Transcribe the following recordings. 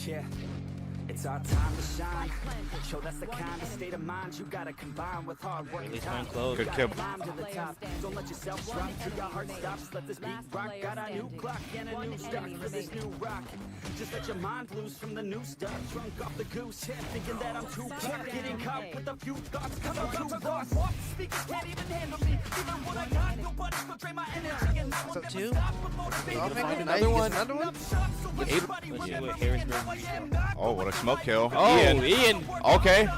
Yeah, it's our time to shine. Show that's the kind of state of mind you gotta combine with hard work. Really time close. Good kill. Climb to the top. Don't let yourself drop till your heart stops. Let this beat rock. Got a new clock and a new start for this new rock. Just let your mind loose from the new stuff. Drunk off the goose, yeah, thinking that I'm too tough. Getting caught with a few thoughts. Come on, too lost. Speakers can't even handle me. Even what I got, nobody's gonna drain my energy. And I will never two? stop with motivating. Find another one. Harrisburg. Oh, what a smoke kill. Oh, Ian. Ian. Okay.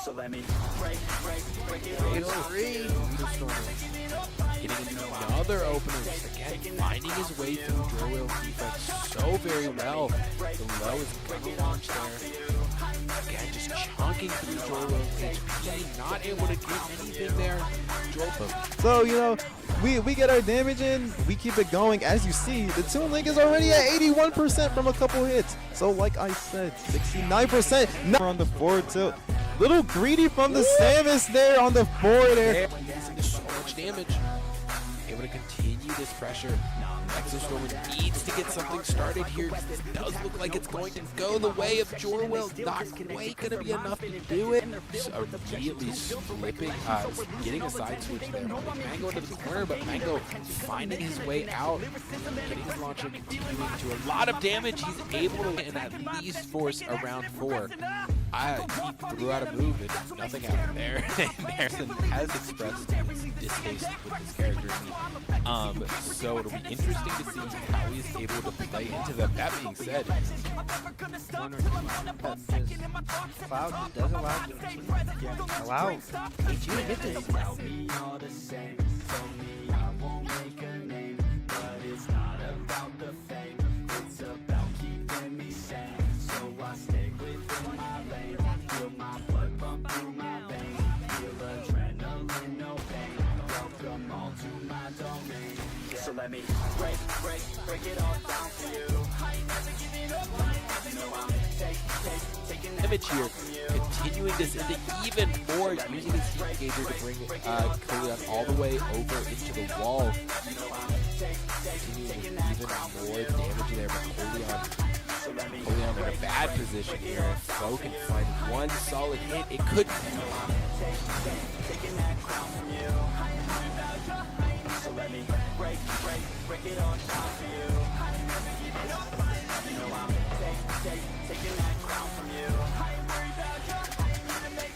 So let me break it Getting another opener. Again, finding his way through Jorwell's defense so very well. The low is gonna launch there. Again, just chunking through Jorwell's HP. Not able to get anything there. Jorwell. So, you know, we get our damage in, we keep it going. As you see, the Toon Link is already at 81% from a couple hits. So like I said, 69% now on the forward tilt. Little greedy from the Samus there on the forward air. So much damage. Able to continue this pressure. Exostormer needs to get something started here. This does look like it's going to go the way of Jorwell. Not quite going to be enough to do it. So immediately slipping, getting a side switch there. Mango into the corner, but Mango finding his way out. Getting his launcher, continuing to a lot of damage. He's able to and at least force a round 4. He threw out a move and nothing happened there. And Harrison has expressed distaste with his character. So it'll be interesting to see how he's able to play into them. That being said, Cloud does allow HU to hit this. So let me break it all down for you. I ain't never giving up. You know I'm taking that damage here, continuing this into even more, using his heat engager to bring Kolion all the way over into the wall. Continuing with even more damage there, but Kolion in a bad position here. If Fo can find one solid hit, it could be. taking that crown from you. So let me break it all down for you. I ain't never giving up. You know I'm taking that crown from you. I ain't worried about you. I ain't gonna make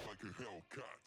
Like a Hellcat.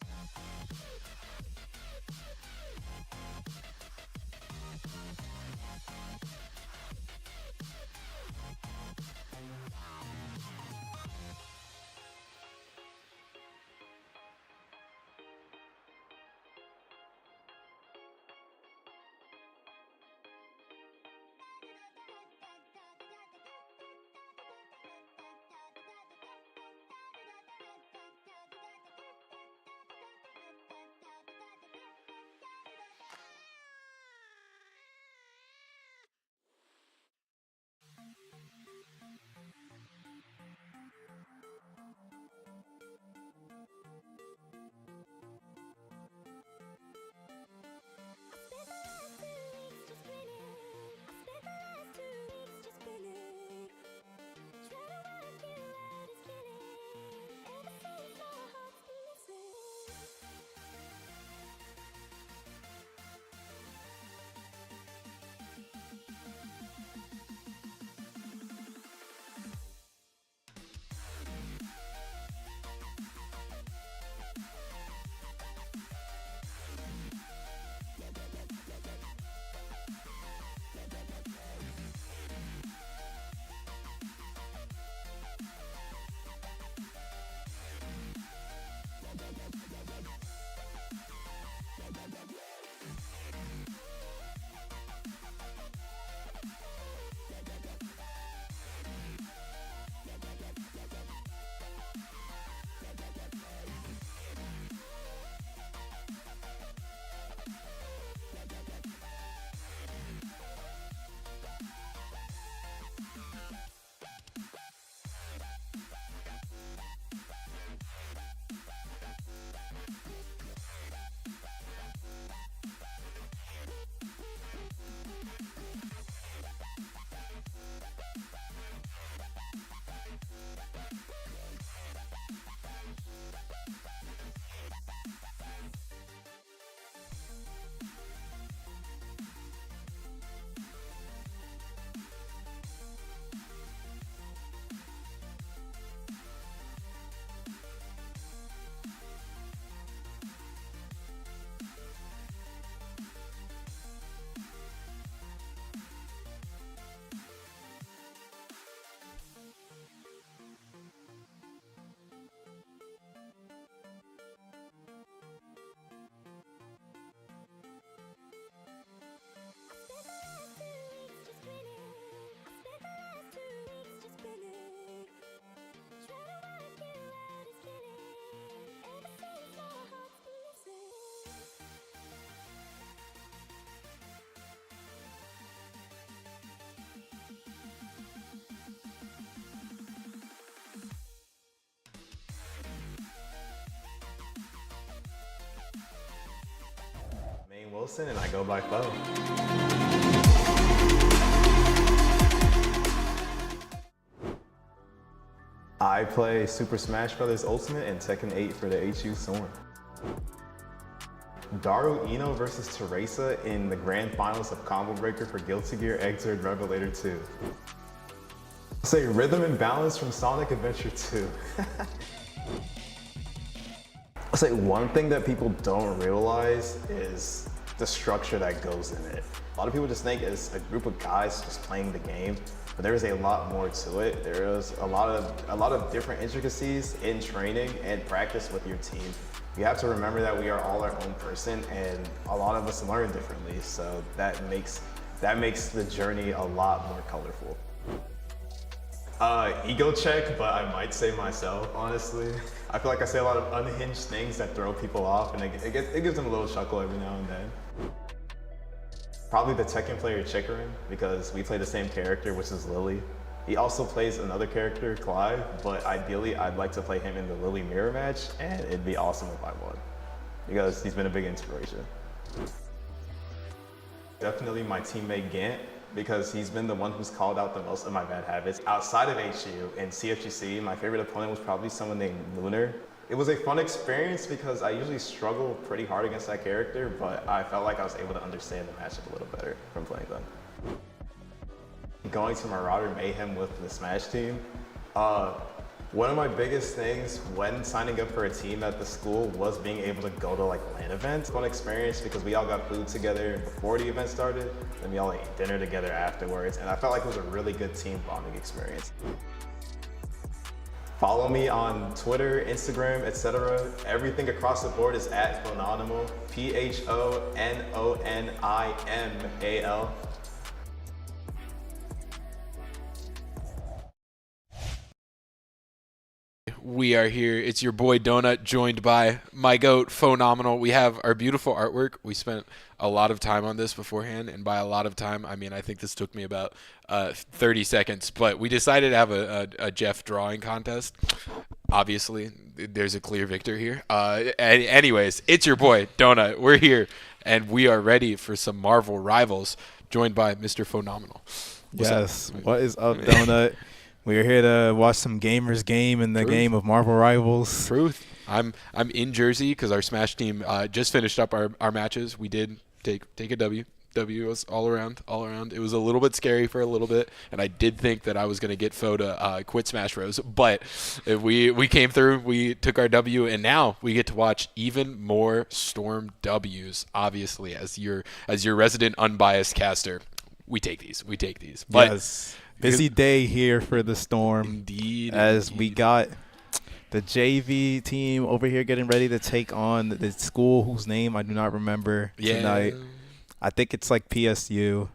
Wilson, and I go by Fo. I play Super Smash Bros. Ultimate and Tekken 8 for the HU Soren. Daru Ino versus Teresa in the grand finals of Combo Breaker for Guilty Gear Xrd Revelator 2. I'll say Rhythm and Balance from Sonic Adventure 2. I'll say one thing that people don't realize is the structure that goes in it. A lot of people just think it's a group of guys just playing the game, but there is a lot more to it. There is a lot of different intricacies in training and practice with your team. You have to remember that we are all our own person, and a lot of us learn differently. So that makes the journey a lot more colorful. Ego check, but I might say myself, honestly. I feel like I say a lot of unhinged things that throw people off, and it gives them a little chuckle every now and then. Probably the Tekken player Chikarin, because we play the same character, which is Lily. He also plays another character, Clive, but ideally I'd like to play him in the Lily mirror match, and it'd be awesome if I won. because he's been a big inspiration. Definitely my teammate Gant, because he's been the one who's called out the most of my bad habits. Outside of HU and CFGC, my favorite opponent was probably someone named Lunar. It was a fun experience because I usually struggle pretty hard against that character, but I felt like I was able to understand the matchup a little better from playing them. Going to Marauder Mayhem with the Smash team, one of my biggest things when signing up for a team at the school was being able to go to like LAN events. Fun experience because we all got food together before the event started, then we all ate dinner together afterwards, and I felt like it was a really good team bonding experience. Follow me on Twitter, Instagram, etc. Everything across the board is at Phononimal, PHONONIMAL. We are here. It's your boy Donut, joined by my goat, Phenomenal. We have our beautiful artwork. We spent a lot of time on this beforehand, and by a lot of time, I mean I think this took me about 30 seconds. But we decided to have a Jeff drawing contest. Obviously, there's a clear victor here. Anyways, it's your boy Donut. We're here, and we are ready for some Marvel Rivals, joined by Mr. Phenomenal. Yes. What is up, Donut? We're here to watch some gamers game in the game of Marvel Rivals. Truth. I'm in Jersey because our Smash team just finished up our matches. We did take a W. W was all around. It was a little bit scary for a little bit, and I did think that I was going to get Fo to quit Smash Bros. But we came through. We took our W, and now we get to watch even more Storm Ws. Obviously, as your resident unbiased caster, we take these. But yes. Busy day here for the Storm. Indeed. We got the JV team over here getting ready to take on the school whose name I do not remember tonight. I think it's like PSU.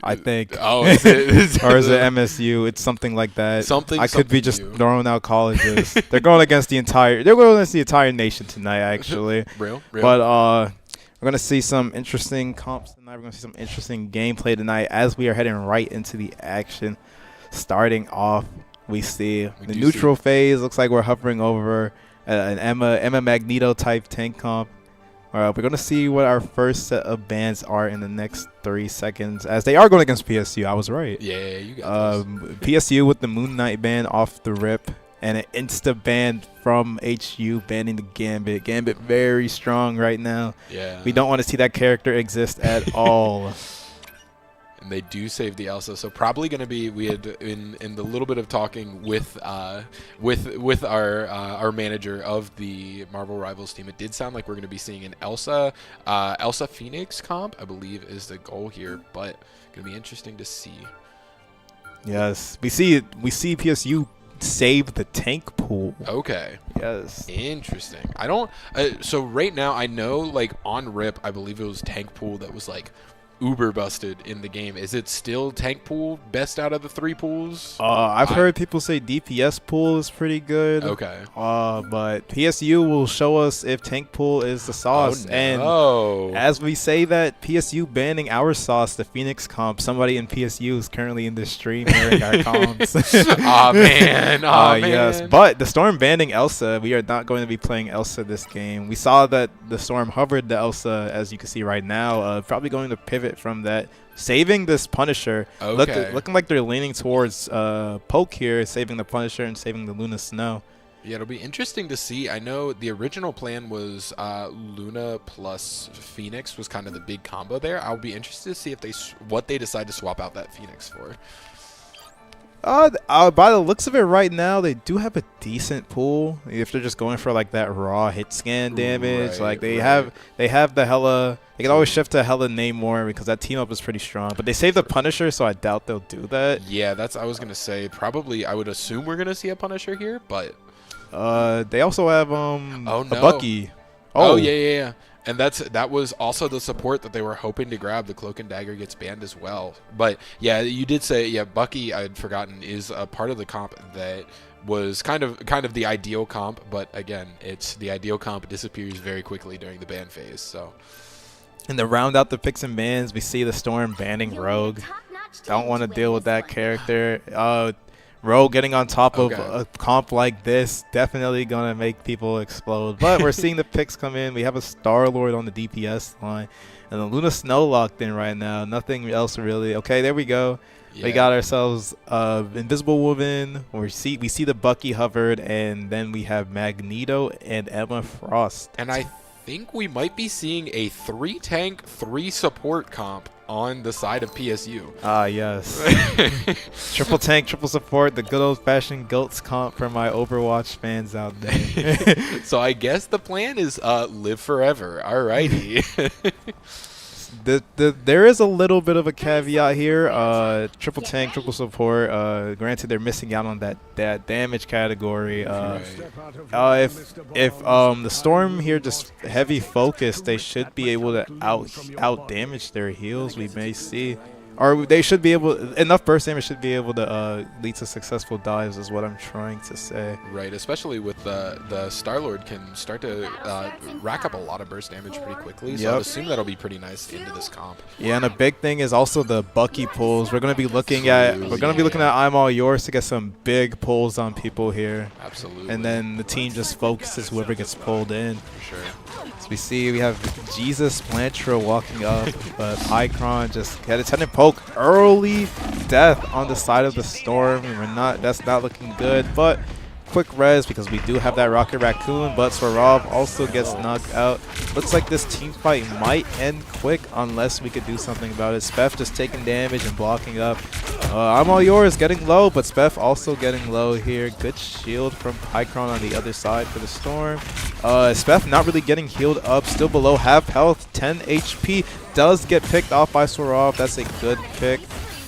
I think. Oh, is it? Or is it MSU? It's something like that. I could be just throwing out colleges. They're going against the entire nation tonight, actually. Real. But we're going to see some interesting comps tonight. We're going to see some interesting gameplay tonight as we are heading right into the action. Starting off, we see the neutral phase. Looks like we're hovering over an Emma Magneto type tank comp. We're going to see what our first set of bans are in the next 3 seconds, as they are going against PSU. I was right. Yeah, you got PSU with the Moon Knight ban off the rip, and an insta ban from HU banning the Gambit. Gambit very strong right now. Yeah. We don't want to see that character exist at all. And they do save the Elsa, so probably going to be, we had in the little bit of talking with our manager of the Marvel Rivals team, it did sound like we're going to be seeing an Elsa Phoenix comp, I believe is the goal here, but going to be interesting to see. Yes, we see PSU save the tank pool. Okay. Yes. Interesting. I don't. So right now, I know like on rip, I believe it was tank pool that was like uber busted in the game. Is it still tank pool best out of the 3 pools? I've heard people say DPS pool is pretty good. Okay. But PSU will show us if tank pool is the sauce. Oh, no. And as we say that, PSU banning our sauce, the Phoenix comp, somebody in PSU is currently in this stream hearing our comps. Aw, man. Yes. But the Storm banning Elsa, we are not going to be playing Elsa this game. We saw that the Storm hovered the Elsa, as you can see right now, probably going to pivot from that, saving this Punisher. Okay. Looking like they're leaning towards poke here, saving the Punisher and saving the Luna Snow. Yeah, it'll be interesting to see. I know the original plan was Luna plus Phoenix was kind of the big combo there. I'll be interested to see if what they decide to swap out that Phoenix for. By the looks of it right now, they do have a decent pool. If they're just going for like that raw hit scan damage, like they have the hella. They can always shift to hella Namor because that team up is pretty strong. But they save the Punisher, so I doubt they'll do that. Yeah, I was gonna say probably. I would assume we're gonna see a Punisher here, but they also have a Bucky. Oh yeah. And that was also the support that they were hoping to grab. The Cloak and Dagger gets banned as well. But yeah, you did say Bucky, I had forgotten, is a part of the comp that was kind of the ideal comp. But again, it's the ideal comp disappears very quickly during the ban phase. So, and to round out the picks and bans, we see the Storm banning Rogue. Don't want to deal with that character. Rogue getting on top of a comp like this definitely gonna make people explode. But we're seeing the picks come in. We have a Star-Lord on the DPS line, and the Luna Snow locked in right now. Nothing else really. Okay, there we go. Yeah. We got ourselves Invisible Woman. We see the Bucky hovered, and then we have Magneto and Emma Frost. And I think we might be seeing a 3-tank, 3-support comp on the side of PSU. Ah, yes. Triple tank, triple support, the good old-fashioned GOATs comp for my Overwatch fans out there. So I guess the plan is live forever. Alrighty. There is a little bit of a caveat here. Triple tank, triple support. Granted, they're missing out on that damage category. If the Storm here just heavy focus, they should be able to out damage their heals. We may see, or they should be able, enough burst damage should be able to lead to successful dives, is what I'm trying to say. Right, especially with the Star-Lord can start to rack up a lot of burst damage pretty quickly. So I'd assume that'll be pretty nice into this comp. Yeah, and a big thing is also the Bucky pulls. We're gonna be looking at I'm All Yours to get some big pulls on people here. Absolutely. And then the team just focuses whoever gets pulled in. For sure. So we see we have Jesus Blanchard walking up, but Pycron just had a tenant poke. Early death on the side of the Storm. That's not looking good, but quick res because we do have that Rocket Raccoon, but Swarov also gets knocked out. Looks like this team fight might end quick unless we could do something about it. Spef just taking damage and blocking up. I'm All Yours getting low, but Spef also getting low here. Good shield from Pycron on the other side for the Storm. Spef not really getting healed up, still below half health, 10 HP. Does get picked off by Swarov. That's a good pick.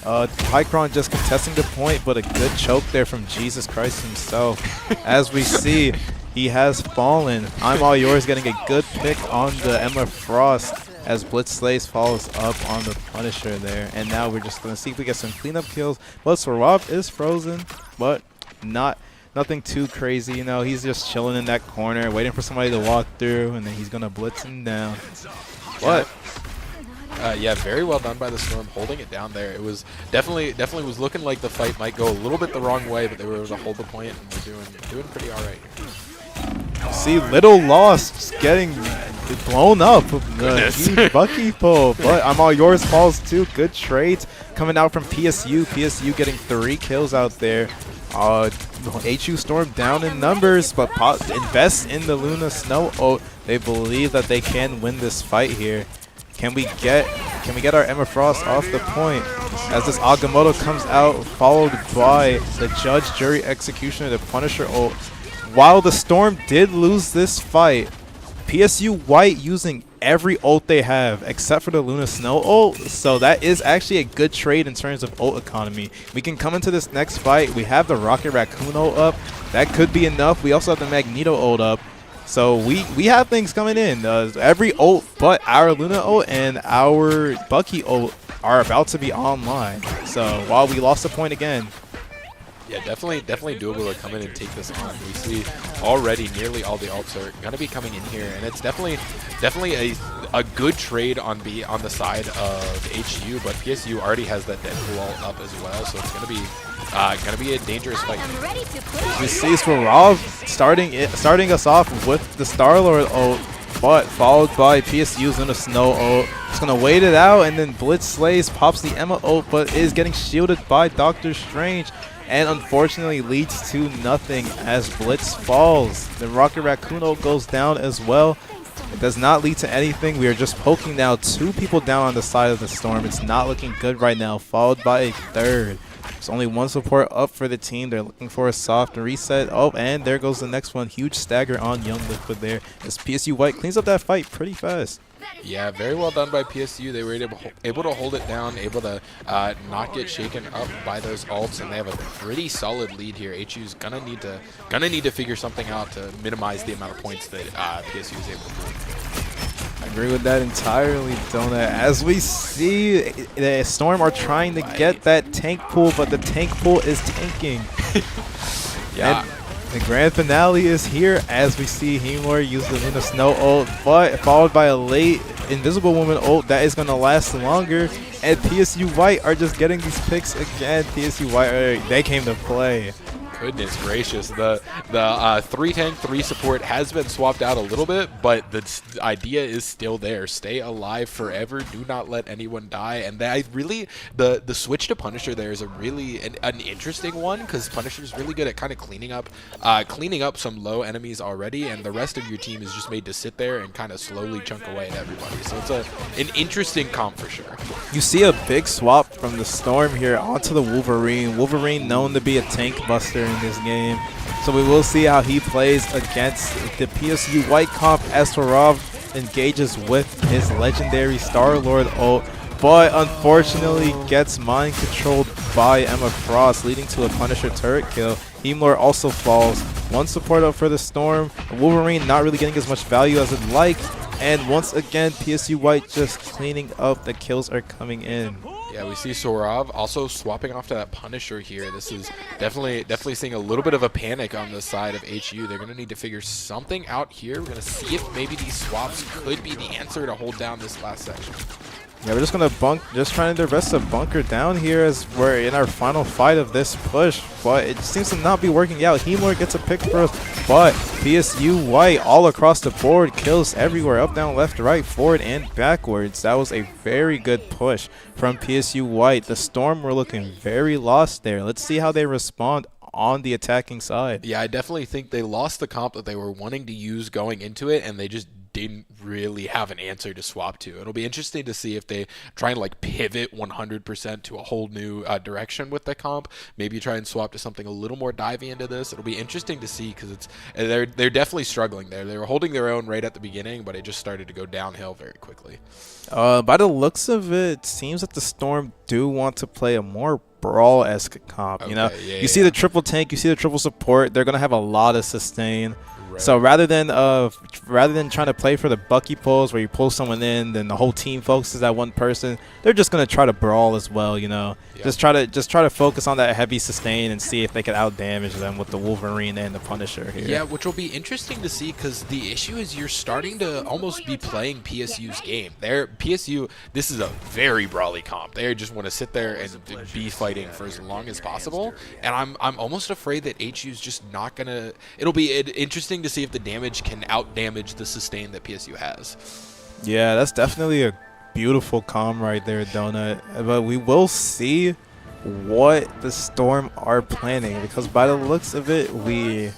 Pycron just contesting the point, but a good choke there from Jesus Christ himself. As we see, he has fallen. I'm All Yours getting a good pick on the Emma Frost as Blitz Slays follows up on the Punisher there. And now we're just going to see if we get some cleanup kills. But Swarov is frozen, but nothing too crazy. You know, he's just chilling in that corner, waiting for somebody to walk through, and then he's going to blitz him down. But yeah, very well done by the Storm, holding it down there. It was definitely was looking like the fight might go a little bit the wrong way, but they were able to hold the point, and they're doing pretty all right. See, Little Lost just getting blown up. Huge Bucky pull, but I'm All Yours falls too. Good trades coming out from PSU. PSU getting 3 kills out there. HU Storm down in numbers, but invest in the Luna Snow. Oh, they believe that they can win this fight here. Can we get our Emma Frost off the point as this Agamotto comes out, followed by the Judge, Jury, Executioner, the Punisher ult. While the Storm did lose this fight, PSU White using every ult they have except for the Luna Snow ult, so that is actually a good trade in terms of ult economy. We can come into this next fight. We have the Rocket Raccoon ult up. That could be enough. We also have the Magneto ult up. So we have things coming in. Every ult but our Luna ult and our Bucky ult are about to be online. So while we lost the point again. Yeah, definitely doable to come in and take this on. We see already nearly all the ults are going to be coming in here, and it's definitely a good trade on the side of HU, but PSU already has that Deadpool ult up as well, so it's going to be a dangerous fight. We see Swarov starting us off with the Star-Lord ult, but followed by PSU's Luna Snow ult. It's going to wait it out, and then Blitz Slays pops the Emma ult, but is getting shielded by Doctor Strange. And unfortunately leads to nothing as Blitz falls. The Rocket Raccoon ult goes down as well. It does not lead to anything. We are just poking now 2 people down on the side of the Storm. It's not looking good right now, followed by a third. There's only 1 support up for the team. They're looking for a soft reset. Oh, and there goes the next one. Huge stagger on Young Liquid there as PSU White cleans up that fight pretty fast. Yeah, very well done by PSU. They were able to hold it down, able to not get shaken up by those ults, and they have a pretty solid lead here. HU's gonna need to figure something out to minimize the amount of points that PSU is able to do. I agree with that entirely, Donut. As we see, the Storm are trying to get that tank pool, but the tank pool is tanking. Yeah. And the grand finale is here as we see Hemlor use the Luna Snow ult, but followed by a late Invisible Woman ult that is going to last longer. And PSU White are just getting these picks again. PSU White, they came to play. Goodness gracious, the 3 tank 3 support has been swapped out a little bit, but the idea is still there. Stay alive forever, do not let anyone die. And the switch to Punisher there is a really an interesting one, because Punisher is really good at kind of cleaning up some low enemies already, and the rest of your team is just made to sit there and kind of slowly chunk away at everybody. So it's an interesting comp for sure. You see a big swap from the Storm here onto the Wolverine. Wolverine known to be a tank buster in this game, so we will see how he plays against the PSU White comp as Swarov engages with his legendary Star-Lord ult, but unfortunately gets mind controlled by Emma Frost, leading to a Punisher turret kill. Heimlor also falls. One support up for the Storm. Wolverine not really getting as much value as it'd like, and once again PSU White just cleaning up. The kills are coming in. Yeah, we see Sorov also swapping off to that Punisher here. This is definitely seeing a little bit of a panic on the side of HU. They're going to need to figure something out here. We're going to see if maybe these swaps could be the answer to hold down this last section. Yeah, we're just going to just trying their best to bunker down here as we're in our final fight of this push, but it seems to not be working out. Heimlor gets a pick for us, but PSU White all across the board, kills everywhere, up, down, left, right, forward, and backwards. That was a very good push from PSU White. The Storm were looking very lost there. Let's see how they respond on the attacking side. Yeah, I definitely think they lost the comp that they were wanting to use going into it, and they just didn't really have an answer to swap to. It'll be interesting to see if they try and like pivot 100% to a whole new direction with the comp. Maybe try and swap to something a little more divey into this. It'll be interesting to see, because they're definitely struggling there. They were holding their own right at the beginning, but it just started to go downhill very quickly. By the looks of it, it seems that the Storm do want to play a more brawl-esque comp. You know, you see the triple tank, you see the triple support. They're gonna have a lot of sustain. Right. So rather than trying to play for the Bucky pulls where you pull someone in, then the whole team focuses at one person, they're just gonna try to brawl as well. You know, just try to focus on that heavy sustain and see if they can out damage them with the Wolverine and the Punisher here. Yeah, which will be interesting to see, because the issue is you're starting to almost be playing PSU's game. PSU, this is a very brawly comp. They just want to sit there and be fighting for as long as possible, and I'm almost afraid that HU's just not gonna. It'll be interesting to see if the damage can out damage the sustain that PSU has. Yeah, that's definitely a beautiful comm right there, Donut. But we will see what the Storm are planning, because by the looks of it, we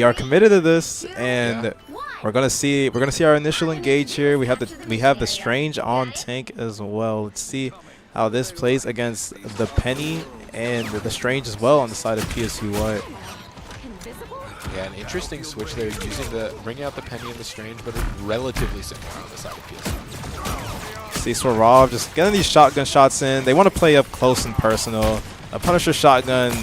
are committed to this, and we're gonna see our initial engage here. We have the Strange on tank as well. Let's see how this plays against the Penny and the Strange as well on the side of PSU White. Yeah, an interesting switch there, bringing out the Penny and the Strange, but it's relatively similar on the side of PSU. See Swarov just getting these shotgun shots in. They want to play up close and personal. A Punisher shotgun,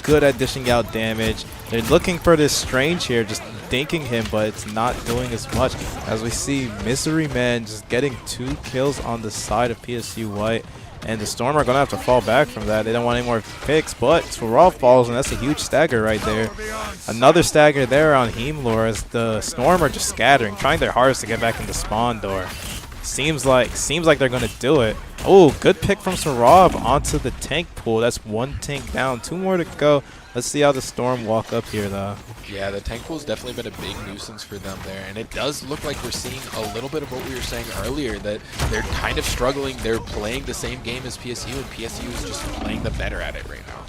good at dishing out damage. They're looking for this Strange here, just dinking him, but it's not doing as much. As we see Misery Man just getting 2 kills on the side of PSU White. And the Storm are going to have to fall back from that. They don't want any more picks, but Swarov falls, and that's a huge stagger right there. Another stagger there on Heimlor as the Storm are just scattering, trying their hardest to get back in the spawn door. Seems like they're going to do it. Oh, good pick from Swarov onto the tank pool. That's 1 tank down, 2 more to go. Let's see how the Storm walk up here, though. Yeah, the tank pool's definitely been a big nuisance for them there, and it does look like we're seeing a little bit of what we were saying earlier, that they're kind of struggling. They're playing the same game as PSU, and PSU is just playing the better at it right now.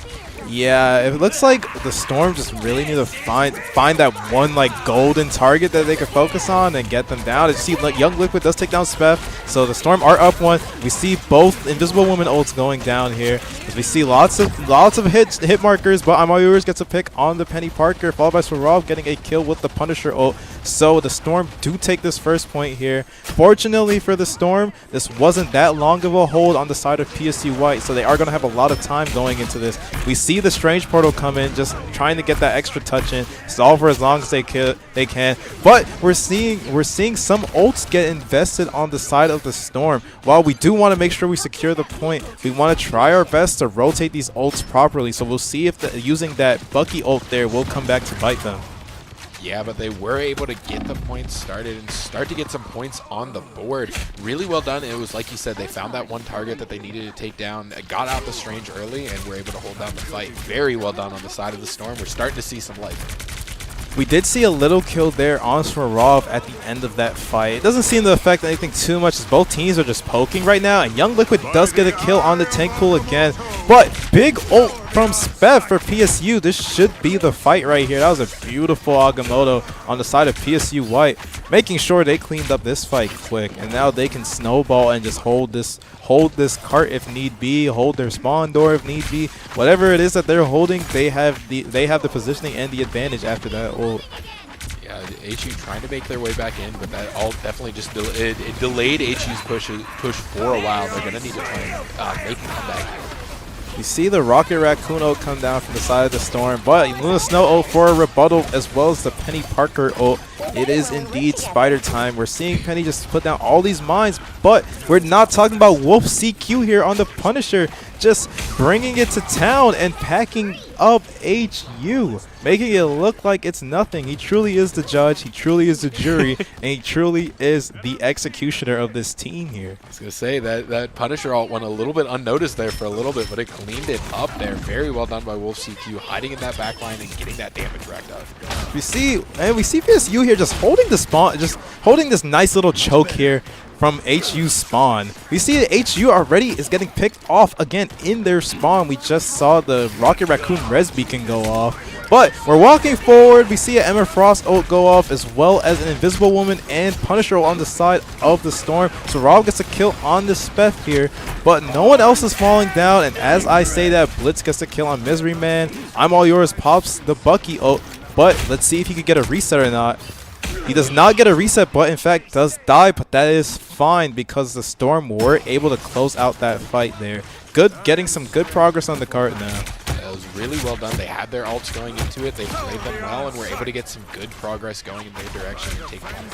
Yeah, it looks like the Storm just really need to find that one like golden target that they could focus on and get them down. As you see, like, Young Liquid does take down Spef, so the Storm are up 1. We see both Invisible Woman ults going down here. As we see lots of hit markers, but Amayurs gets a pick on the Penny Parker, followed by Swarov getting a kill with the Punisher ult. So the Storm do take this first point here. Fortunately for the Storm, this wasn't that long of a hold on the side of PSU White, so they are going to have a lot of time going into this. We see the Strange portal come in, just trying to get that extra touch in, stall for as long as they can. But we're seeing some ults get invested on the side of the Storm. While we do want to make sure we secure the point, we want to try our best to rotate these ults properly. So we'll see if using that Bucky ult there will come back to bite them. Yeah, but they were able to get the points started and start to get some points on the board. Really well done. It was like you said, they found that one target that they needed to take down, got out the Strange early, and were able to hold down the fight. Very well done on the side of the Storm. We're starting to see some life. We did see a little kill there on Swarov at the end of that fight. It doesn't seem to affect anything too much as both teams are just poking right now. And Young Liquid does get a kill on the tank pool again. But big ult from Spev for PSU. This should be the fight right here. That was a beautiful Agamotto on the side of PSU White, making sure they cleaned up this fight quick. And now they can snowball and just hold this cart if need be, hold their spawn door if need be. Whatever it is that they're holding, they have the positioning and the advantage after that ult. Yeah, HU trying to make their way back in, but that ult definitely just it delayed HU's push for a while. They're going to need to try and make a comeback here. You see the Rocket Raccoon ult come down from the side of the Storm, but Luna Snow ult for a rebuttal as well as the Penny Parker ult. It is indeed spider time. We're seeing Penny just put down all these mines, but we're not talking about Wolf CQ here on the Punisher, just bringing it to town and packing up HU, making it look like it's nothing. He truly is the judge, he truly is the jury, and he truly is the executioner of this team here. I was going to say that Punisher ult went a little bit unnoticed there for a little bit, but it cleaned it up there. Very well done by Wolf CQ, hiding in that back line and getting that damage racked up. We see PSU here just holding the spawn, just holding this nice little choke here from HU spawn. We see that HU already is getting picked off again in their spawn. We just saw the Rocket Raccoon res beacon go off. But we're walking forward. We see an Emma Frost ult go off as well as an Invisible Woman and Punisher on the side of the Storm. So Rob gets a kill on the Speth here, but no one else is falling down. And as I say that, Blitz gets a kill on Misery Man. I'm All Yours pops the Bucky ult, but let's see if he could get a reset or not. He does not get a reset, but in fact does die, but that is fine because the Storm were able to close out that fight there. Getting some good progress on the cart now. That was really well done. They had their ults going into it. They played them well and were able to get some good progress going in their direction and take them.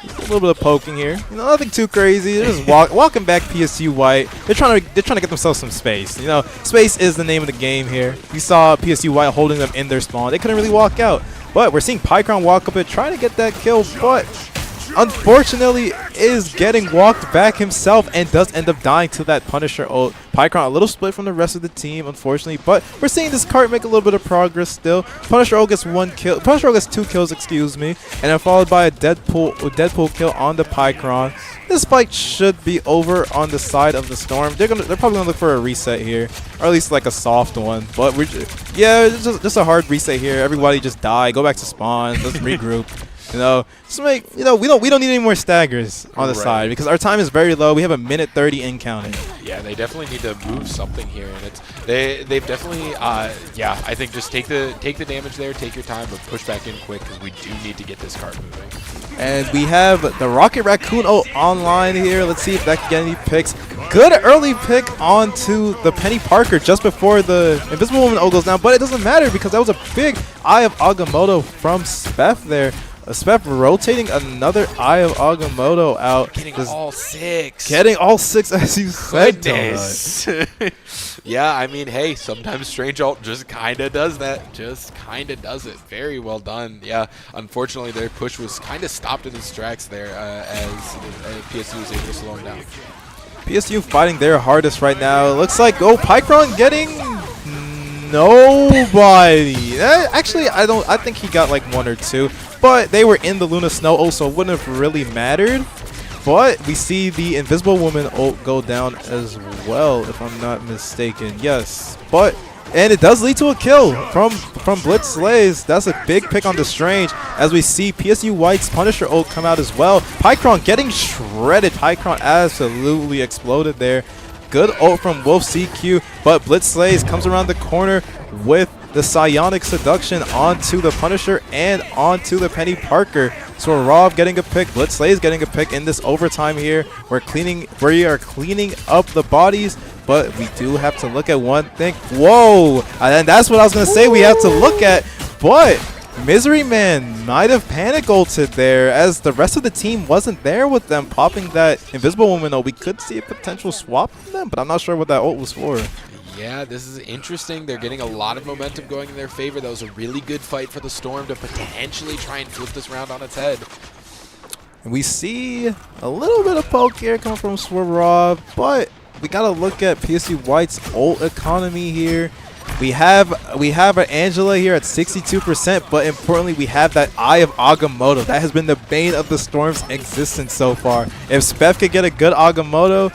A little bit of poking here. You know, nothing too crazy. They're just walking back PSU White. They're trying to get themselves some space. You know, space is the name of the game here. You saw PSU White holding them in their spawn. They couldn't really walk out. But we're seeing Pycron walk up and trying to get that kill, but unfortunately is getting walked back himself and does end up dying to that Punisher ult. Pycron a little split from the rest of the team, unfortunately, but we're seeing this cart make a little bit of progress still. Punisher ult gets one kill. Punisher ult gets 2 kills, excuse me, and then followed by a Deadpool kill on the Pycron. This fight should be over on the side of the Storm. They're probably gonna look for a reset here, or at least like a soft one. But it's just a hard reset here. Everybody just die, go back to spawn, let's regroup. You know, just make, you know, we don't need any more staggers on the side because our time is very low. We have a minute 30 in counting. Yeah, they definitely need to move something here, and they've definitely yeah, I think just take the damage there, take your time, but push back in quick because we do need to get this cart moving. And we have the Rocket Raccoon online here. Let's see if that can get any picks. Good early pick onto the Penny Parker just before the Invisible Woman ult goes down, but it doesn't matter because that was a big Eye of Agamotto from Speth there. Speth rotating another Eye of Agamotto out. Getting all 6. Getting all 6, as you said. Goodness. Yeah, I mean, hey, sometimes Strange ult just kind of does that. Just kind of does it. Very well done. Yeah, unfortunately, their push was kind of stopped in its tracks there as PSU was able to slow him down. PSU fighting their hardest right now. It looks like, Pycron getting nobody. Actually, I think he got like 1 or 2. But they were in the Luna Snow ult, so it wouldn't have really mattered. But we see the Invisible Woman ult go down as well, if I'm not mistaken. Yes, and it does lead to a kill from Blitz Slays. That's a big pick on the Strange, as we see PSU White's Punisher ult come out as well. Pycron getting shredded. Pycron absolutely exploded there. Good ult from Wolf CQ, but Blitz Slays comes around the corner with the Psionic Seduction onto the Punisher and onto the Penny Parker. Swarov getting a pick, Blitz Slays getting a pick in this overtime here. We are cleaning up the bodies, but we do have to look at one thing. Whoa! And that's what I was going to say we have to look at, but Misery Man might have panic ulted there as the rest of the team wasn't there with them popping that Invisible Woman ult. We could see a potential swap from them, but I'm not sure what that ult was for. Yeah, this is interesting. They're getting a lot of momentum going in their favor. That was a really good fight for the Storm to potentially try and flip this round on its head. And we see a little bit of poke here coming from Swarov, but we got to look at PSU White's ult economy here. We have our Angela here at 62%, but importantly, we have that Eye of Agamotto. That has been the bane of the Storm's existence so far. If Spef could get a good Agamotto,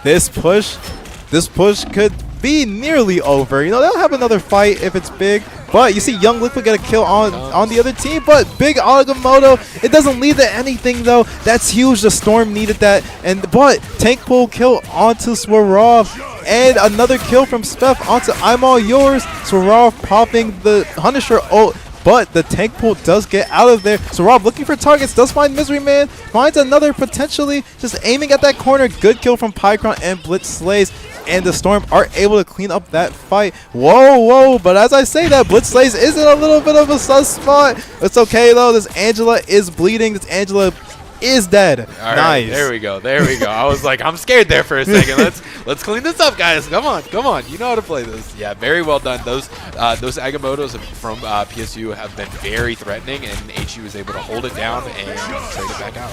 this push could be nearly over. You know, they'll have another fight if it's big. But you see Young Liquid get a kill on the other team, but big Agamotto, it doesn't lead to anything though. That's huge. The Storm needed that. But tank pull kill onto Swarov, and another kill from Spef onto I'm All Yours. Swarov popping the Punisher ult, but the tank pull does get out of there. Swarov looking for targets, does find Misery Man, finds another potentially, just aiming at that corner. Good kill from Pycron, and Blitz slays. And the Storm are able to clean up that fight. Whoa. But as I say that, Blitz slays is in a little bit of a sus spot. It's okay, though. This Angela is bleeding. This Angela is dead. All right, nice. There we go. I was like, I'm scared there for a second. Let's clean this up, guys. Come on. You know how to play this. Yeah, very well done. Those Agamottos from PSU have been very threatening, and HU was able to hold it down and trade it back out.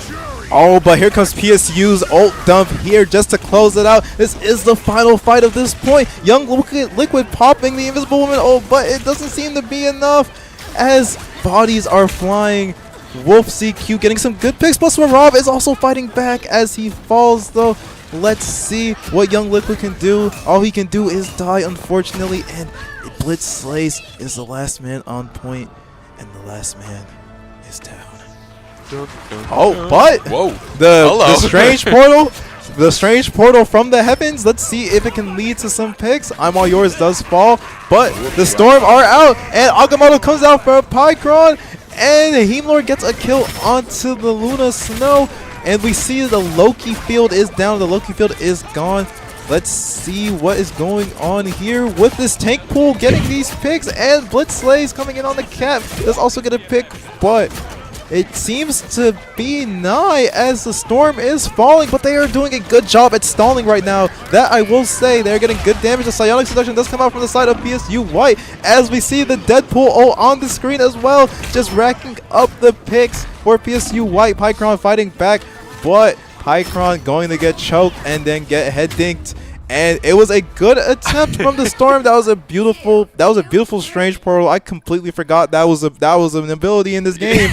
Oh, but here comes PSU's ult dump here just to close it out. This is the final fight of this point. Young Liquid popping the Invisible Woman ult, but it doesn't seem to be enough as bodies are flying. Wolf CQ getting some good picks, plus Swarov is also fighting back as he falls though. Let's see what Young Liquid can do. All he can do is die, unfortunately, and Blitz slays is the last man on point, and the last man is down. Oh, but whoa, the strange portal. The strange portal from the heavens. Let's see if it can lead to some picks. I'm All Yours does fall, but the Storm are out, and Agamotto comes out for Pycron, and Heimlord gets a kill onto the Luna Snow, and we see the Loki field is down. The Loki field is gone. Let's see what is going on here with this tank pool getting these picks, and Blitz Slays coming in on the cap. Does also get a pick, but it seems to be nigh as the Storm is falling, but they are doing a good job at stalling right now. That I will say. They're getting good damage. The Psionic Seduction does come out from the side of PSU White as we see the Deadpool ult on the screen as well, just racking up the picks for PSU White. Pycron fighting back, but Pycron going to get choked and then get head dinked. And it was a good attempt from the Storm. That was a beautiful strange portal. I completely forgot that was an ability in this game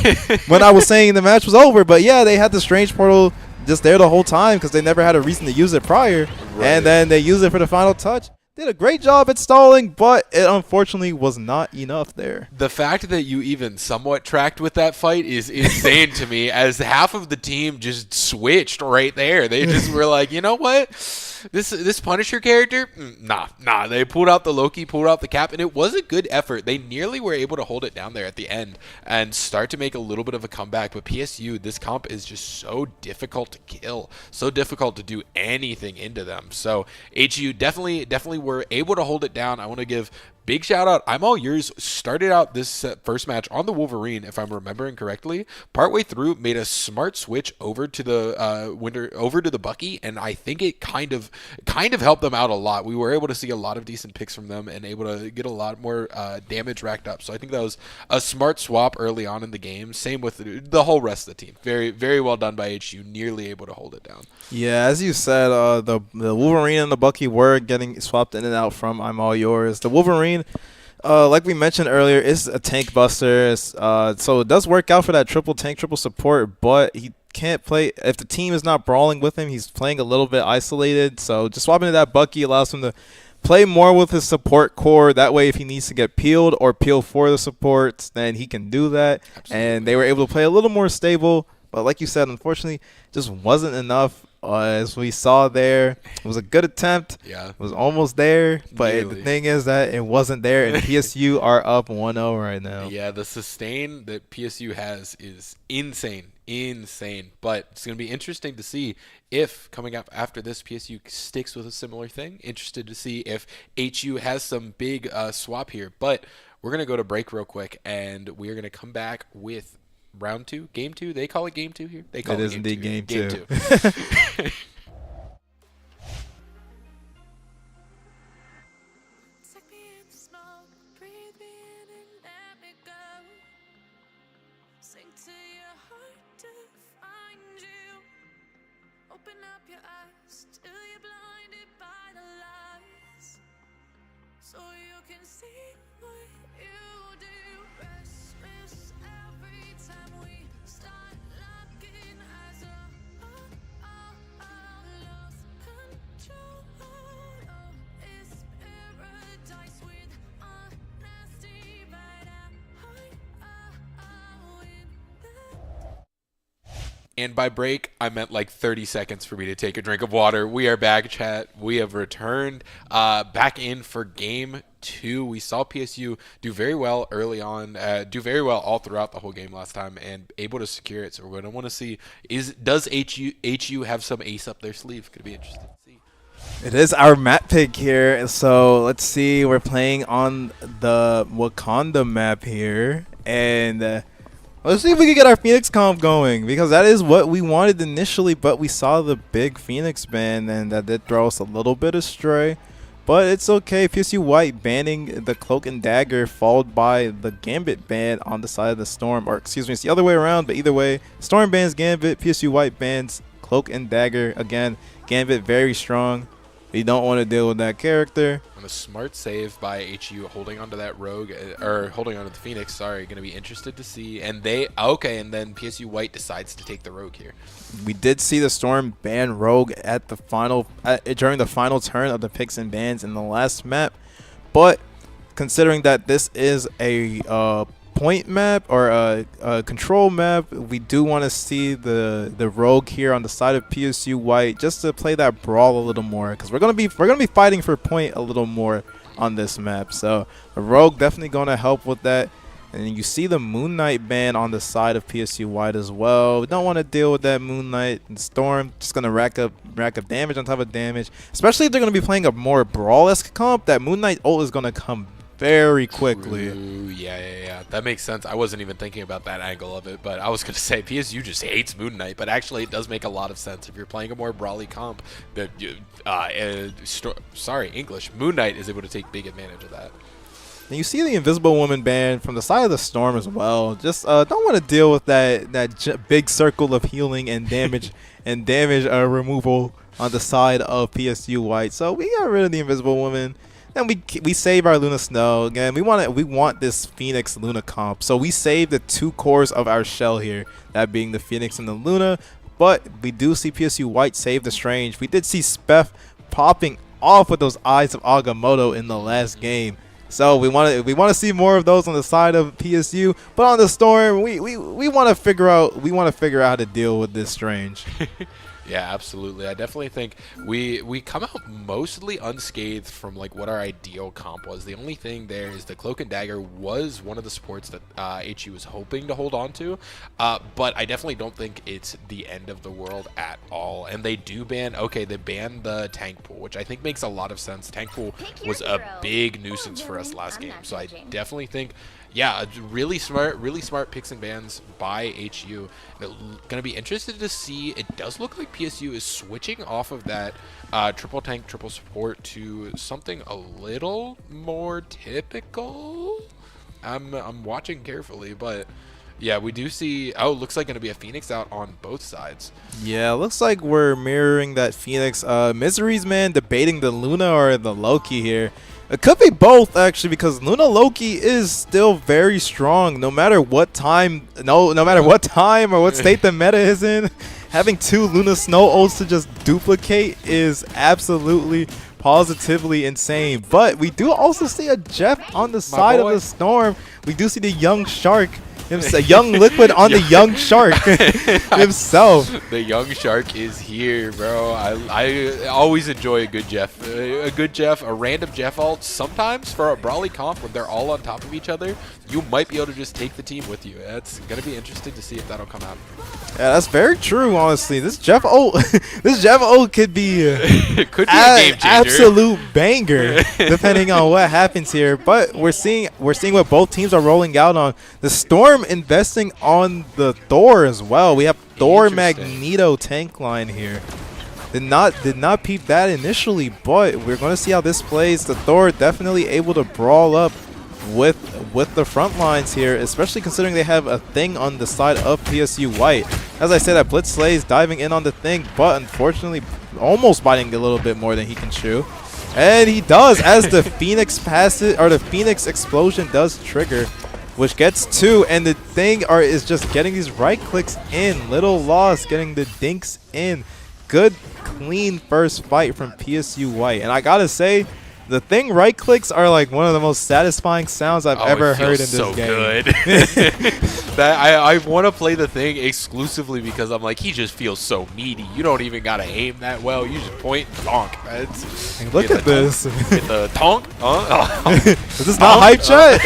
when I was saying the match was over. But yeah, they had the strange portal just there the whole time because they never had a reason to use it prior. Right. And then they used it for the final touch. Did a great job at stalling, but it unfortunately was not enough there. The fact that you even somewhat tracked with that fight is insane to me, as half of the team just switched right there. They just were like, you know what? This Punisher character, nah. They pulled out the Loki, pulled out the cap, and it was a good effort. They nearly were able to hold it down there at the end and start to make a little bit of a comeback. But PSU, this comp is just so difficult to kill, so difficult to do anything into them. So HU definitely were able to hold it down. I want to give big shout out. I'm All Yours started out this first match on the Wolverine, if I'm remembering correctly. Partway through, made a smart switch over to the Bucky, and I think it kind of helped them out a lot. We were able to see a lot of decent picks from them and able to get a lot more damage racked up. So I think that was a smart swap early on in the game. Same with the whole rest of the team. Very, very well done by HU. Nearly able to hold it down. Yeah, as you said, the Wolverine and the Bucky were getting swapped in and out from I'm All Yours. The Wolverine, like we mentioned earlier, is a tank buster, so it does work out for that triple tank, triple support, but he can't play if the team is not brawling with him. He's playing a little bit isolated, so just swapping to that Bucky allows him to play more with his support core. That way, if he needs to get peeled or peel for the supports, then he can do that. Absolutely. And they were able to play a little more stable, but like you said, unfortunately, just wasn't enough. As we saw there, it was a good attempt. Yeah. It was almost there, but the thing is that it wasn't there, and PSU are up 1-0 right now. Yeah, the sustain that PSU has is insane. But it's going to be interesting to see if, coming up after this, PSU sticks with a similar thing. Interested to see if HU has some big swap here. But we're going to go to break real quick, and we're going to come back with round 2, game 2. They call it game 2 here. They call it indeed game 2. so you can see what you do. Restless every time we start locking eyes. Lost control. Oh, it's paradise with honesty, but I win that. And by break, I meant like 30 seconds for me to take a drink of water. We are back, chat. We have returned back in for game 2. We saw PSU do very well early on, do very well all throughout the whole game last time, and able to secure it. So we're going to want to see, does HU have some ace up their sleeve? Going to be interesting to see. It is our map pick here. So let's see. We're playing on the Wakanda map here. And let's see if we can get our Phoenix comp going, because that is what we wanted initially, but we saw the big Phoenix ban, and that did throw us a little bit astray. But it's okay. PSU White banning the Cloak and Dagger, followed by the Gambit ban on the side of the Storm. Or excuse me, it's the other way around, but either way, Storm bans Gambit, PSU White bans Cloak and Dagger. Again, Gambit very strong. We don't want to deal with that character. On a smart save by HU, holding onto that Rogue, or holding onto the Phoenix, sorry, going to be interested to see. And they, okay, and then PSU White decides to take the Rogue here. We did see the Storm ban Rogue at the final, during the final turn of the picks and bans in the last map. But considering that this is a point map or a control map, we do want to see the Rogue here on the side of PSU White, just to play that brawl a little more, because we're gonna be fighting for point a little more on this map. So the Rogue definitely gonna help with that. And you see the Moon Knight ban on the side of PSU White as well. We don't want to deal with that Moon Knight. And Storm just gonna rack up damage on top of damage, especially if they're gonna be playing a more brawl-esque comp. That Moon Knight ult is gonna come very quickly. True. Yeah. That makes sense. I wasn't even thinking about that angle of it, but I was going to say PSU just hates Moon Knight, but actually it does make a lot of sense. If you're playing a more brawly comp, that Moon Knight is able to take big advantage of that. And you see the Invisible Woman ban from the side of the Storm as well. Just don't want to deal with that big circle of healing and damage removal on the side of PSU White. So we got rid of the Invisible Woman. Then we save our Luna Snow. Again, we want this Phoenix Luna comp. So we save the 2 cores of our shell here, that being the Phoenix and the Luna. But we do see PSU White save the Strange. We did see Spef popping off with those Eyes of Agamotto in the last game. So we want to see more of those on the side of PSU. But on the Storm, we want to figure out how to deal with this Strange. Yeah, absolutely. I definitely think we come out mostly unscathed from like what our ideal comp was. The only thing there is the Cloak and Dagger was one of the supports that HU was hoping to hold on to, but I definitely don't think it's the end of the world at all. And they do ban, they banned the tank pool, which I think makes a lot of sense. Tank pool was a big nuisance for us last game, so I definitely think, yeah, really smart picks and bans by HU. Going to be interested to see. It does look like PSU is switching off of that triple tank, triple support to something a little more typical. I'm watching carefully, but yeah, we do see. Oh, looks like going to be a Phoenix out on both sides. Yeah, looks like we're mirroring that Phoenix. Misery's man debating the Luna or the Loki here. It could be both, actually, because Luna Loki is still very strong no matter what time or what state the meta is in. Having 2 Luna Snow ults to just duplicate is absolutely positively insane. But we do also see a Jeff on the side of the Storm. We do see the young Shark. A young Liquid on the young Shark himself. The young Shark is here, bro. I always enjoy a good Jeff. A random Jeff ult. Sometimes for a brawly comp when they're all on top of each other, you might be able to just take the team with you. It's going to be interesting to see if that'll come out. Yeah, that's very true, honestly. This Jeff ult could be it could be a game changer. Absolute banger, depending on what happens here. But we're seeing what both teams are rolling out on. The Storm investing on the Thor as well. We have Thor Magneto tank line here. Did not peep that initially, but we're going to see how this plays. The Thor definitely able to brawl up with the front lines here, especially considering they have a thing on the side of PSU White. As I said, that Blitz Slays diving in on the thing, but unfortunately almost biting a little bit more than he can chew. And he does, as the Phoenix passes, or the Phoenix explosion does trigger, which gets 2. And the thing is just getting these right clicks in. Little loss, getting the dinks in. Good, clean first fight from PSU White. And I gotta say, the thing right clicks are like one of the most satisfying sounds I've ever heard in this so game. Good. That I want to play the thing exclusively because I'm like, he just feels so meaty. You don't even gotta aim that well. You just point, tonk. And look at this. Get the tonk. Is this not hype chat?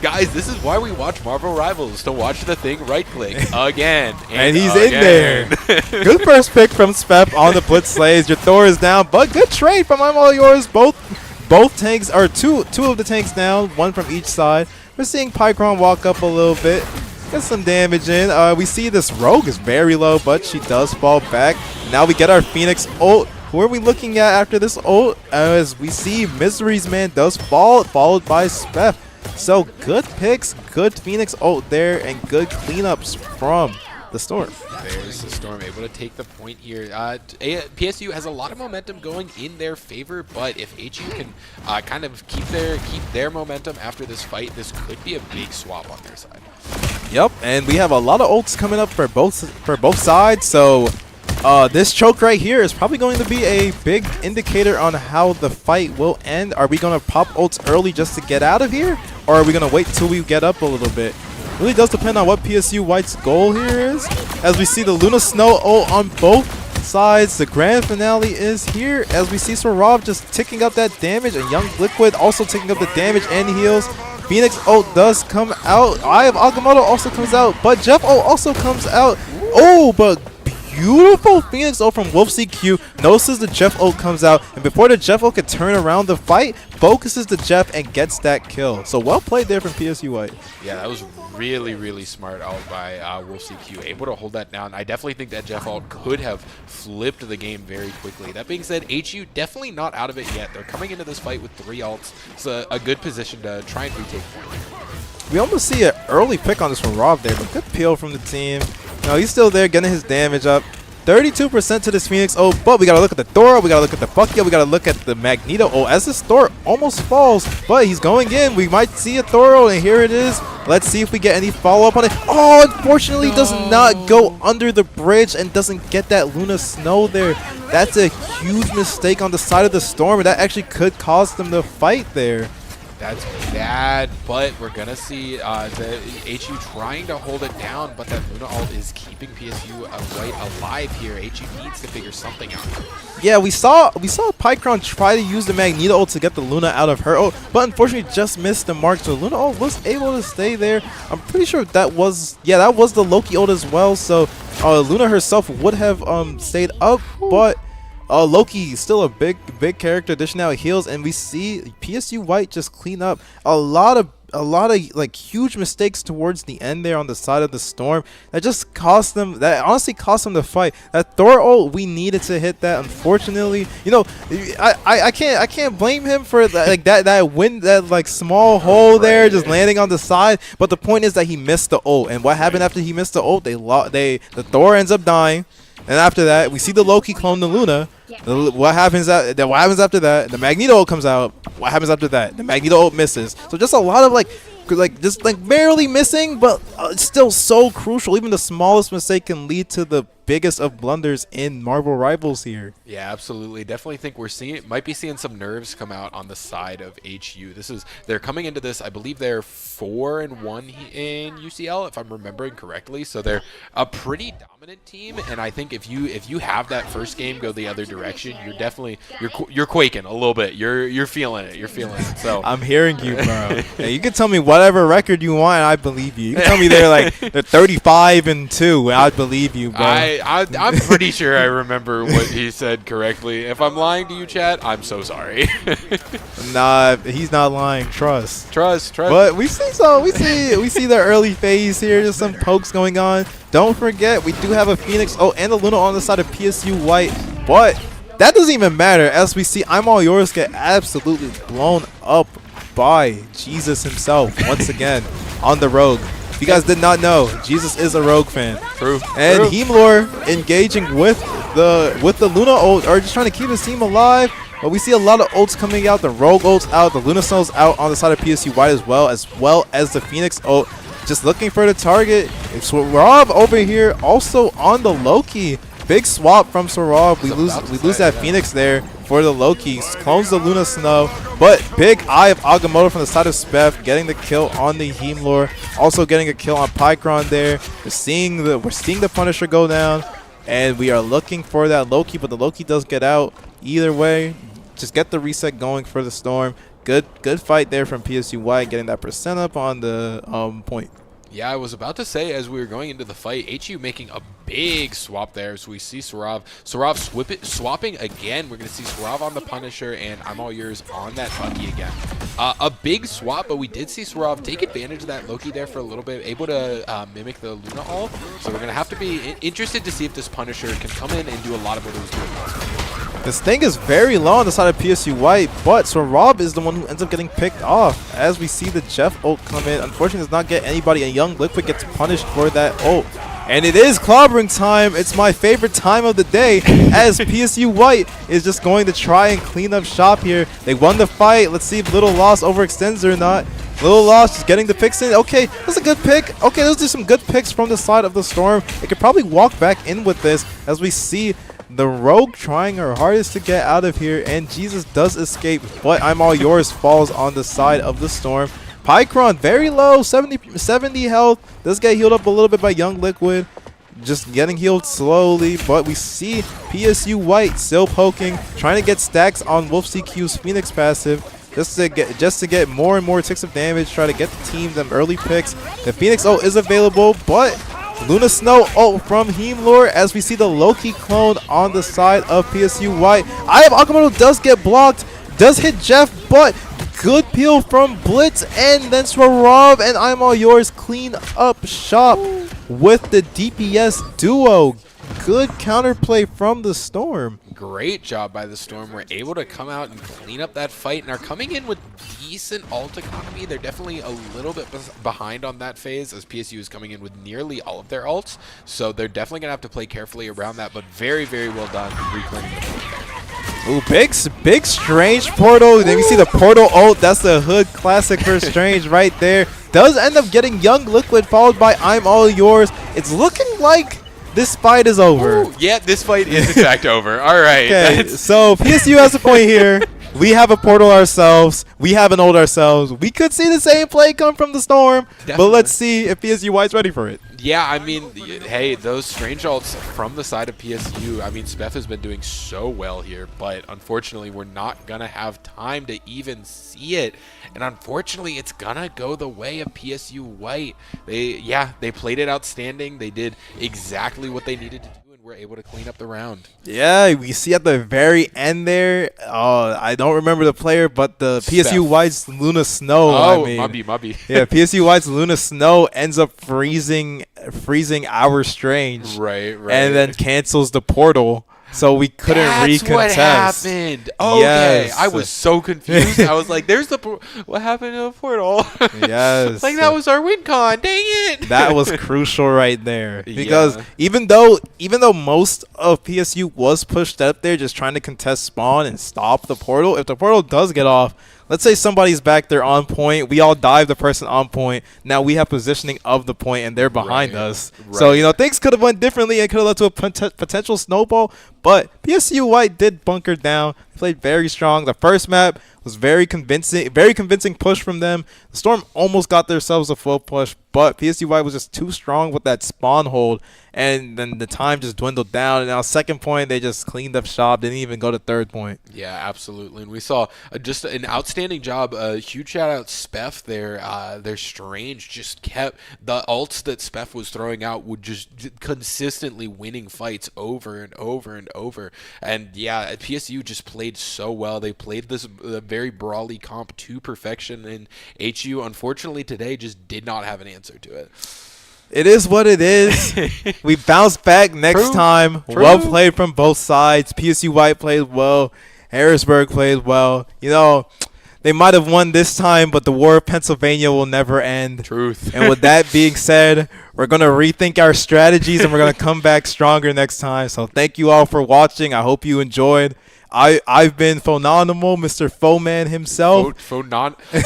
Guys, this is why we watch Marvel Rivals, to watch the thing right click again. And he's in there. Good first pick from Spep on the Blitz Slays. Your Thor is down, but good trade from I'm All Yours. Both tanks are two of the tanks down, one from each side. We're seeing Pycron walk up a little bit, get some damage in. We see this Rogue is very low, but she does fall back. Now we get our Phoenix ult. Who are we looking at after this ult? As we see Misery's Man does fall, followed by Spef. So good picks, good Phoenix ult there, and good cleanups from the Storm. There's the Storm able to take the point here. PSU has a lot of momentum going in their favor, but if HU can kind of keep their momentum after this fight, this could be a big swap on their side. Yep, and we have a lot of ults coming up for both sides. So this choke right here is probably going to be a big indicator on how the fight will end. Are we going to pop ults early just to get out of here, or are we going to wait till we get up a little bit? Really does depend on what PSU White's goal here is. As we see the Luna Snow ult on both sides, the grand finale is here. As we see Sorov just ticking up that damage, and Young Liquid also ticking up the damage and heals. Phoenix ult does come out. Eye of Agamotto also comes out, but Jeff ult also comes out. Oh, but beautiful Phoenix ult from Wolf CQ. Notices the Jeff ult comes out, and before the Jeff ult can turn around the fight, focuses the Jeff and gets that kill. So well played there from PSU White. Yeah, that was really, really smart out by Wolf CQ. Able to hold that down. I definitely think that Jeff ult could have flipped the game very quickly. That being said, HU definitely not out of it yet. They're coming into this fight with 3 ults. It's a good position to try and retake point. We almost see an early pick on this from Rob there, but good peel from the team. No, he's still there getting his damage up. 32% to this Phoenix ult, but we gotta look at the Thor, we gotta look at the Buckya, we gotta look at the Magneto ult as this Thor almost falls, but he's going in. We might see a Thor ult, and here it is. Let's see if we get any follow-up on it. Oh, unfortunately does not go under the bridge and doesn't get that Luna Snow there. That's a huge mistake on the side of the Storm, and that actually could cause them to fight there. That's bad, but we're going to see the HU trying to hold it down, but that Luna ult is keeping PSU White alive here. HU needs to figure something out. Yeah, we saw Pycron try to use the Magneto ult to get the Luna out of her ult, but unfortunately just missed the mark. So Luna ult was able to stay there. I'm pretty sure that was the Loki ult as well. So Luna herself would have stayed up, but Loki still a big character, dishing out heals, and we see PSU White just clean up a lot of like huge mistakes towards the end there on the side of the Storm that just cost them. That honestly cost them the fight. That Thor ult, we needed to hit that. Unfortunately, you know, I can't blame him for that like small hole there just landing on the side. But the point is that he missed the ult, and what happened after he missed the ult? The Thor ends up dying. And after that, we see the Loki clone the Luna. What happens after that? The Magneto ult comes out. What happens after that? The Magneto ult misses. So just a lot of just barely missing, but still so crucial. Even the smallest mistake can lead to the biggest of blunders in Marvel Rivals here. Yeah, absolutely. Definitely think might be seeing some nerves come out on the side of HU. They're coming into this, I believe they're 4-1 in UCL, if I'm remembering correctly. So they're a pretty dominant team, and I think if you have that first game go the other direction, you're quaking a little bit. You're feeling it. You're feeling it. So I'm hearing you, bro. Yeah, you can tell me whatever record you want, and I believe you. You can tell me they're 35-2, and I believe you, bro. I'm pretty sure I remember what he said correctly. If I'm lying to you, chat, I'm so sorry. Nah, he's not lying. Trust. But we see the early phase here. Just some pokes going on. Don't forget, we do have a Phoenix and a Luna on the side of PSU White, but that doesn't even matter. As we see, I'm All Yours get absolutely blown up by Jesus himself once again on the Rogue. If you guys did not know, Jesus is a Rogue fan. True. And True. Hemlor engaging with the Luna ult, or just trying to keep his team alive. But we see a lot of ults coming out. The Rogue ult's out. The Luna Snow's out on the side of PSU White as well as the Phoenix ult. Just looking for the target. It's Swarov over here also on the Loki. Big swap from Swarov. We lose that Phoenix there for the Loki. Clones the Luna Snow. But big eye of Agamotto from the side of Spef, getting the kill on the Hemlor. Also getting a kill on Pycron there. We're seeing the Punisher go down. And we are looking for that Loki, but the Loki does get out. Either way, just get the reset going for the Storm. Good fight there from PSU White, getting that percent up on the point. Yeah, I was about to say, as we were going into the fight, HU making a big swap there. So we see Swarov swapping again. We're going to see Swarov on the Punisher, and I'm all yours on that Bucky again. A big swap, but we did see Swarov take advantage of that Loki there for a little bit, able to mimic the Luna ult. So we're going to have to be interested to see if this Punisher can come in and do a lot of what it was doing last time. This thing is very low on the side of PSU White, but Swarov is the one who ends up getting picked off. As we see the Jeff ult come in, unfortunately does not get anybody, and Young Liquid gets punished for that ult. And it is clobbering time. It's my favorite time of the day, as PSU White is just going to try and clean up shop here. They won the fight. Let's see if Little Loss overextends or not. Little Loss just getting the picks in. Okay, that's a good pick. Okay, those are some good picks from the side of the Storm. They could probably walk back in with this, as we see the Rogue trying her hardest to get out of here, and Jesus does escape, but I'm all yours falls on the side of the Storm. Pycron very low, 70 health, does get healed up a little bit by Young Liquid, just getting healed slowly, but we see PSU White still poking, trying to get stacks on Wolf CQ's Phoenix passive, just to get more and more ticks of damage, try to get the team them early picks. The Phoenix ult is available, but Luna Snow ult from Hemlor, as we see the Loki clone on the side of PSU White. Eye of Agamotto does get blocked, does hit Jeff, but good peel from Blitz, and then Swarov and I'm all yours clean up shop with the DPS duo. Good counterplay from the Storm. Great job by the Storm. We're able to come out and clean up that fight and are coming in with decent ult economy. They're definitely a little bit behind on that phase, as PSU is coming in with nearly all of their ults. So they're definitely going to have to play carefully around that, but very, very well done reclaiming the point there. Ooh, big Strange portal. Then we see the portal ult. That's the hood classic for Strange right there. Does end up getting Young Liquid, followed by I'm all yours. It's looking like this fight is over. Ooh, yeah, this fight is in fact over. All right. Okay, so PSU has a point here. We have a portal ourselves. We have an ult ourselves. We could see the same play come from the Storm, Definitely. but let's see if PSU White's ready for it. Yeah, I mean, hey, those Strange ults from the side of PSU, I mean, Spef has been doing so well here, but unfortunately, we're not going to have time to even see it. And unfortunately, it's going to go the way of PSU White. They played it outstanding. They did exactly what they needed to do, and were able to clean up the round. Yeah, we see at the very end there, I don't remember the player, but the PSU White's Luna Snow. Oh, I mean, Mubby. Yeah, PSU White's Luna Snow ends up freezing our Strange. Right. And then cancels the portal. So we couldn't recontest. That's what happened. Okay, Yes. I was so confused. I was like, "There's the what happened to the portal?" Yes. Like that was our win con. Dang it. That was crucial right there, because Yeah. even though most of PSU was pushed up there just trying to contest spawn and stop the portal, if the portal does get off, let's say somebody's back there on point, we all dive the person on point, now we have positioning of the point and they're behind us. So, things could have went differently and could have led to a potential snowball, but PSU White did bunker down. They played very strong. The first map was very convincing push from them. The Storm almost got themselves a full push, but PSU White was just too strong with that spawn hold, and then the time just dwindled down. And now second point, they just cleaned up shop, didn't even go to third point. Yeah, absolutely. And we saw just an outstanding job. Huge shout out Spef there. Their Strange just kept the ults that Spef was throwing out, would just consistently winning fights over and over and over. And yeah, PSU just played so well. They played this very brawly comp to perfection, and HU unfortunately today just did not have an answer to it. It is what it is. We bounce back next time. True. Well played from both sides. PSU White played well. Harrisburg played well. They might have won this time, but the War of Pennsylvania will never end. Truth. And with that being said, we're going to rethink our strategies and we're going to come back stronger next time. So thank you all for watching. I hope you enjoyed. I've been Phononimal, Mr. Foeman himself.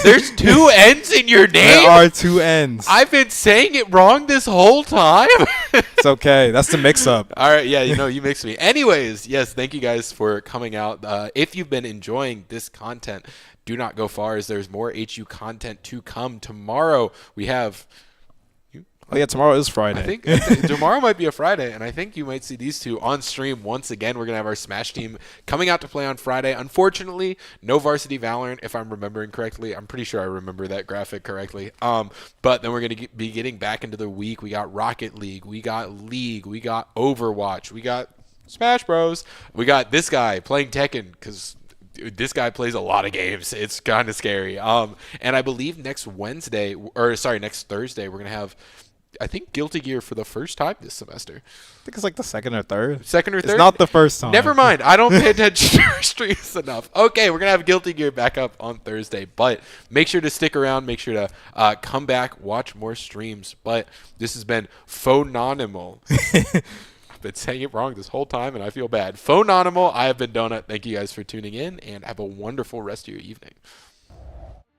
There's 2 N's in your name? There are 2 N's. I've been saying it wrong this whole time. It's okay. That's the mix-up. All right, yeah, you mixed me. Anyways, yes, thank you guys for coming out. If you've been enjoying this content, do not go far, as there's more HU content to come. Tomorrow we have... Oh yeah, tomorrow is Friday. I think tomorrow might be a Friday, and I think you might see these two on stream once again. We're going to have our Smash team coming out to play on Friday. Unfortunately, no Varsity Valorant, if I'm remembering correctly. I'm pretty sure I remember that graphic correctly. But then we're going to be getting back into the week. We got Rocket League. We got Overwatch. We got Smash Bros. We got this guy playing Tekken, because this guy plays a lot of games. It's kind of scary. And I believe next Thursday, we're going to have, I think, Guilty Gear for the first time this semester. I think it's like the second or third. Second or third? It's not the first time. Never mind. I don't pay attention to streams enough. Okay, we're going to have Guilty Gear back up on Thursday. But make sure to stick around. Make sure to come back, watch more streams. But this has been Phononimal. I've been saying it wrong this whole time, and I feel bad. Phononimal. I have been Donut. Thank you guys for tuning in, and have a wonderful rest of your evening.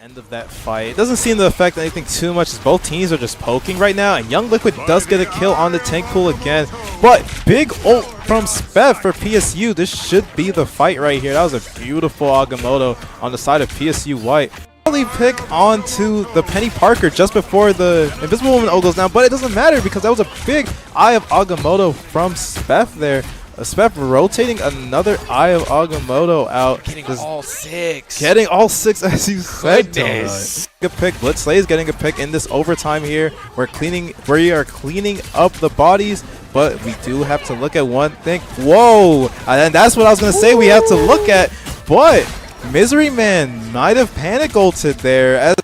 End of that fight. It doesn't seem to affect anything too much, as both teams are just poking right now, and Young Liquid does get a kill on the tank pool again. But big ult from Spev for PSU. This should be the fight right here. That was a beautiful Agamotto on the side of PSU White. Early pick onto the Penny Parker just before the Invisible Woman ult goes down, but it doesn't matter because that was a big Eye of Agamotto from Spev there. Spev rotating another Eye of Agamotto out. Getting all 6. Getting all 6, as you said. Goodness. Good pick. Blitz Slay is getting a pick in this overtime here. We are cleaning up the bodies, but we do have to look at one thing. Whoa! And that's what I was going to say we have to look at. But Misery Man might have panic ulted there.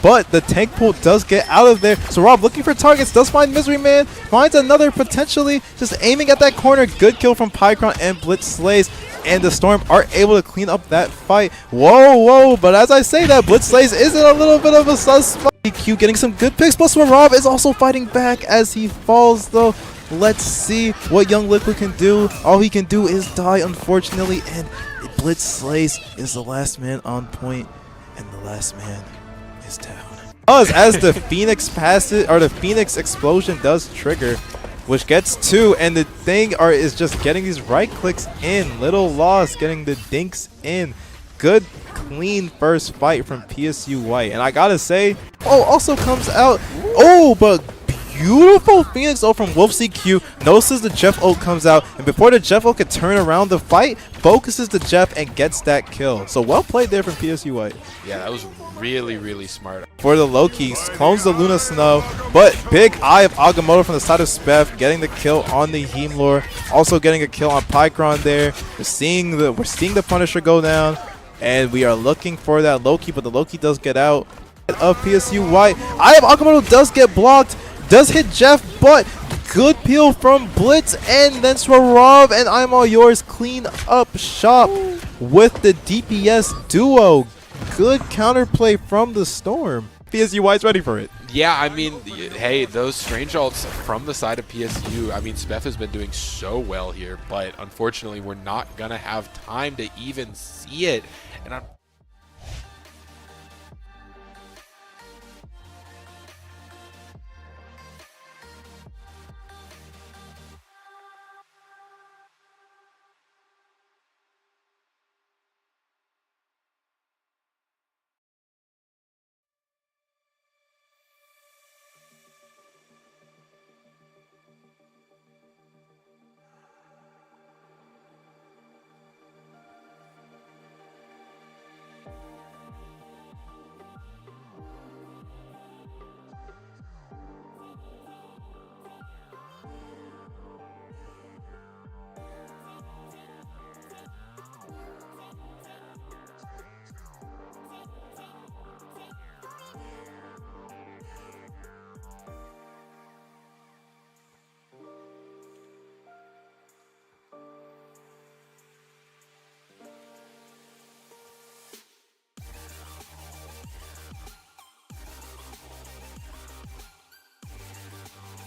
But the tank pool does get out of there. So Rob, looking for targets, does find Misery Man. Finds another potentially just aiming at that corner. Good kill from Pycron and Blitz Slays. And the Storm are able to clean up that fight. Whoa. But as I say that, Blitz Slays is in a little bit of a suspect. EQ getting some good picks. Plus Rob is also fighting back as he falls, though. Let's see what Young Liquid can do. All he can do is die, unfortunately. And Blitz Slays is the last man on point. And the last man is down. As the Phoenix passes, or the Phoenix explosion does trigger, which gets 2, and the thing is just getting these right clicks in. Little loss, getting the dinks in. Good, clean first fight from PSU White, and I gotta say, also comes out. But beautiful Phoenix ult from Wolf CQ. Notices the Jeff ult comes out, and before the Jeff ult could turn around the fight, focuses the Jeff and gets that kill. So well played there from PSU White. Yeah, that was really smart. For the Loki, clones the Luna Snow, but big Eye of Agamotto from the side of Spev, getting the kill on the Hemlor, also getting a kill on Pycron there. We're seeing the Punisher go down, and we are looking for that Loki, but the Loki does get out of PSU White. Eye of Agamotto does get blocked, does hit Jeff, but good peel from Blitz, and then Swarov and I'm All Yours clean up shop with the DPS duo. Good counterplay from the Storm. PSU White's ready for it. Yeah, I mean, hey, those strange ults from the side of PSU, I mean, Spev has been doing so well here, but unfortunately we're not going to have time to even see it. And